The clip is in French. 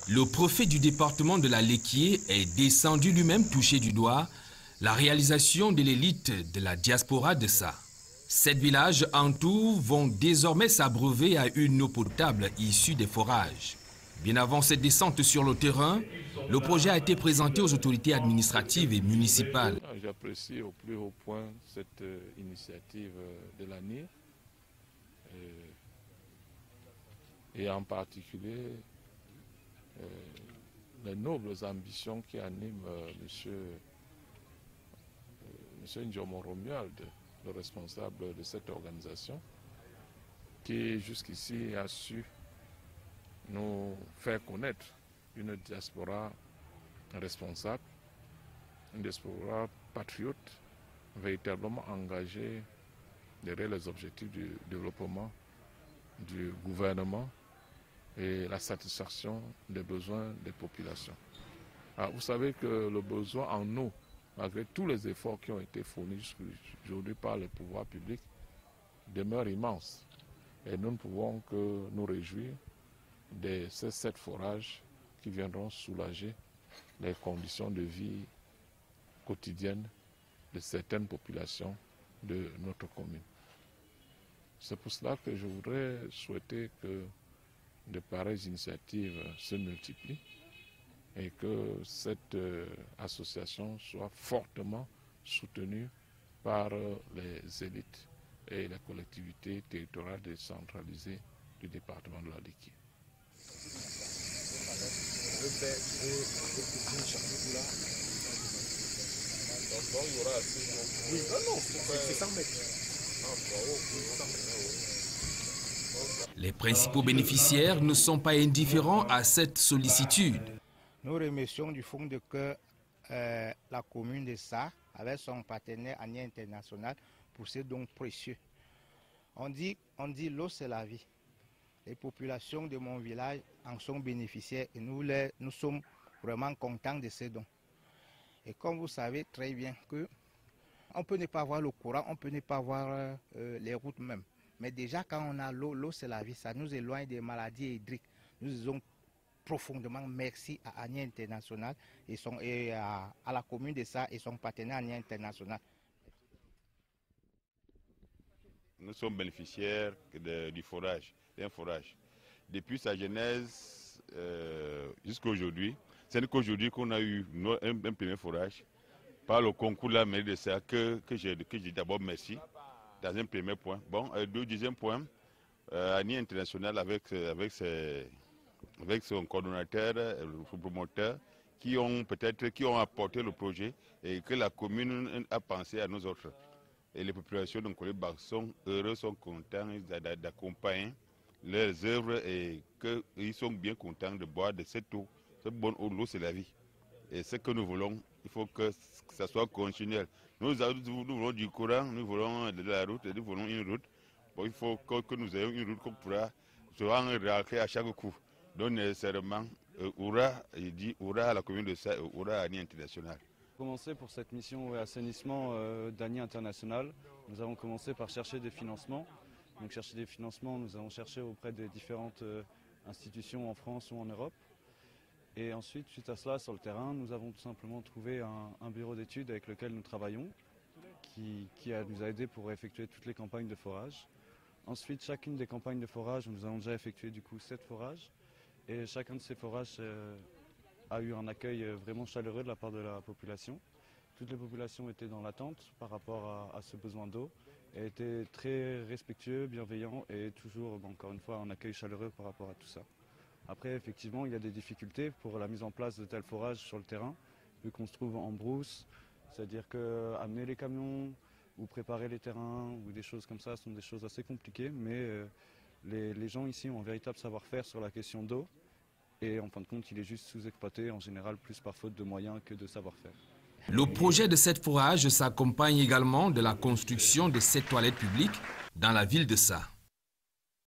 Le préfet du département de la Léquié est descendu lui-même toucher du doigt la réalisation de l'élite de la diaspora de ça. 7 villages en tout vont désormais s'abreuver à une eau potable issue des forages. Bien avant cette descente sur le terrain, le projet a été présenté aux autorités administratives et municipales. J'apprécie au plus haut point cette initiative de l'année et en particulier les nobles ambitions qui animent M. Ndiomo Romuald, le responsable de cette organisation, qui jusqu'ici a su nous faire connaître une diaspora responsable, une diaspora patriote, véritablement engagée derrière les objectifs du développement du gouvernement et la satisfaction des besoins des populations. Alors, vous savez que le besoin en eau, malgré tous les efforts qui ont été fournis aujourd'hui par les pouvoirs publics, demeure immense. Et nous ne pouvons que nous réjouir de ces 7 forages qui viendront soulager les conditions de vie quotidiennes de certaines populations de notre commune. C'est pour cela que je voudrais souhaiter que de pareilles initiatives se multiplient et que cette association soit fortement soutenue par les élites et les collectivités territoriales décentralisées du département de la Léquié. Les principaux bénéficiaires ne sont pas indifférents à cette sollicitude. Nous remercions du fond de cœur la commune de Sa, avec son partenaire Ania International, pour ces dons précieux. On dit l'eau c'est la vie. Les populations de mon village en sont bénéficiaires et nous sommes vraiment contents de ces dons. Et comme vous savez très bien que on peut ne pas voir le courant, on peut ne pas voir les routes même. Mais déjà quand on a l'eau, l'eau c'est la vie, ça nous éloigne des maladies hydriques. Nous disons profondément merci à Ania International et à la commune de Sa et son partenaire Ania International. Nous sommes bénéficiaires du forage, d'un forage. Depuis sa genèse jusqu'à aujourd'hui, c'est qu'aujourd'hui qu'on a eu un premier forage par le concours de la mairie de Sa que j'ai d'abord merci dans un premier point. Bon, deuxième point, Ania International avec son coordonnateur, le promoteur, qui ont apporté le projet et que la commune a pensé à nous autres. Et les populations de Nkoleba sont heureux, sont contents d'accompagner leurs œuvres et qu'ils sont bien contents de boire de cette eau. Cette bonne eau, l'eau c'est la vie. Et ce que nous voulons, il faut que ça soit continuel. Nous voulons du courant, nous voulons de la route, nous voulons une route. Bon, il faut que nous ayons une route qu'on pourra se rendre à chaque coup. Donc nécessairement, il dit Oura à la commune de Sa et Oura à Ania International. Commencer pour cette mission assainissement d'Ania International, nous avons commencé par chercher des financements. Donc chercher des financements, nous avons cherché auprès des différentes institutions en France ou en Europe. Et ensuite, suite à cela, sur le terrain, nous avons tout simplement trouvé un bureau d'études avec lequel nous travaillons, qui nous a aidés pour effectuer toutes les campagnes de forage. Ensuite, chacune des campagnes de forage, nous avons déjà effectué du coup 7 forages. Et chacun de ces forages a eu un accueil vraiment chaleureux de la part de la population. Toutes les populations étaient dans l'attente par rapport à ce besoin d'eau et étaient très respectueux, bienveillants et toujours, encore une fois, un accueil chaleureux par rapport à tout ça. Après, effectivement, il y a des difficultés pour la mise en place de tels forages sur le terrain, vu qu'on se trouve en brousse, c'est-à-dire qu'amener les camions ou préparer les terrains ou des choses comme ça sont des choses assez compliquées, mais les gens ici ont un véritable savoir-faire sur la question d'eau. Et en fin de compte, il est juste sous-exploité, en général, plus par faute de moyens que de savoir-faire. Le projet de 7 forages s'accompagne également de la construction de 7 toilettes publiques dans la ville de Sa.